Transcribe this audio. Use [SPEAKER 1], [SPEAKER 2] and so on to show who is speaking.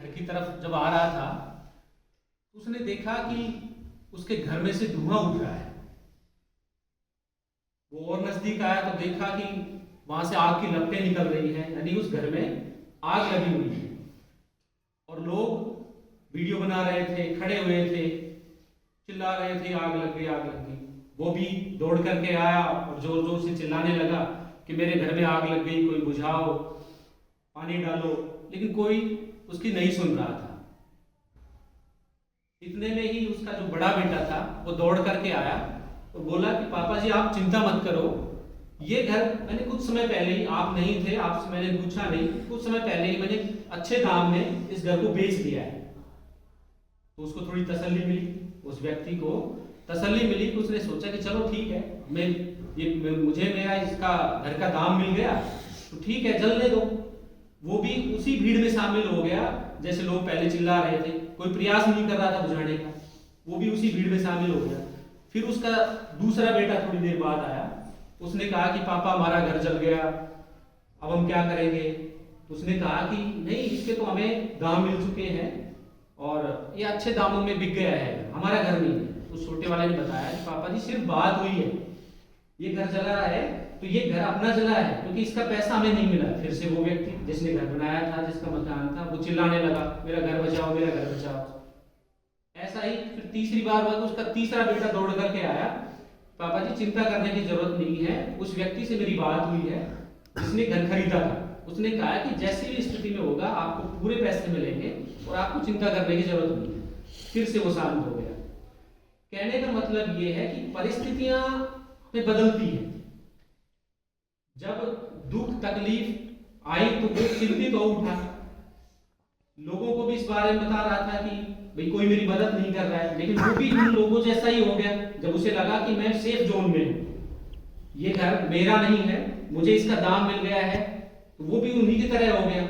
[SPEAKER 1] घर की तरफ जब आ रहा था तो उसने देखा कि उसके घर में से धुआं उठ रहा है। वो और नजदीक आया तो देखा कि वहां से आग की लपटें निकल रही हैं, यानी उस घर में आग लगी हुई है। और लोग वीडियो बना रहे थे, खड़े हुए थे, चिल्ला रहे थे आग लग गई, आग लग गई। वो भी दौड़ करके आया और जोर जोर से चिल्लाने लगा कि मेरे घर में आग लग गई, कोई बुझाओ, पानी डालो। लेकिन कोई उसकी नहीं सुन रहा था। इतने में ही उसका जो बड़ा बेटा था वो दौड़ करके आया तो बोला कि पापा जी आप चिंता मत करो, ये घर मैंने कुछ समय पहले ही, आप नहीं थे, आपसे मैंने पूछा नहीं, कुछ समय पहले ही मैंने अच्छे दाम में इस घर को बेच दिया है। तो उसको थोड़ी तसल्ली मिली, उस व्यक्ति को तसल्ली मिली कि उसने सोचा कि चलो ठीक है, मुझे मेरा इसका घर का दाम मिल गया तो ठीक है, जलने दो। वो भी उसी भीड़ में शामिल हो गया जैसे लोग पहले चिल्ला रहे थे, कोई प्रयास नहीं कर रहा था बुझाने का, वो भी उसी भीड़ में शामिल हो गया। फिर उसका दूसरा बेटा थोड़ी देर बाद आया, उसने कहा कि पापा हमारा घर जल गया, अब हम क्या करेंगे। उसने कहा कि नहीं, इसके तो हमें दाम मिल चुके हैं और ये अच्छे दामों में बिक गया है, हमारा घर नहीं है। उस छोटे वाले ने बताया कि पापा जी सिर्फ बात हुई है, ये घर जला है तो ये घर अपना जला है, क्योंकि इसका पैसा हमें नहीं मिला। फिर से वो व्यक्ति जिसने घर बनाया था, जिसका मकान था, वो चिल्लाने लगा मेरा घर बचाओ, मेरा घर बचाओ। ऐसा ही फिर तीसरी बार हुआ, उसका तीसरा बेटा दौड़ करके आया, पापा जी चिंता करने की जरूरत नहीं है, उस व्यक्ति से मेरी बात हुई है जिसने घर खरीदा था। उसने कहा कि जैसी भी स्थिति में होगा आपको पूरे पैसे मिलेंगे और आपको चिंता करने की जरूरत नहीं है। फिर से वो शांत हो गया। कहने का मतलब ये है कि परिस्थितियां में बदलती है। जब दुख तकलीफ आई तो वो चिंतित हो उठा, लोगों को भी इस बारे में बता रहा था कि भाई कोई मेरी मदद नहीं कर रहा है, लेकिन वो भी उन लोगों जैसा ही हो गया। जब उसे लगा कि मैं सेफ जोन में हूं, ये घर मेरा नहीं है, मुझे इसका दाम मिल गया है, तो वो भी उन्हीं की तरह हो गया।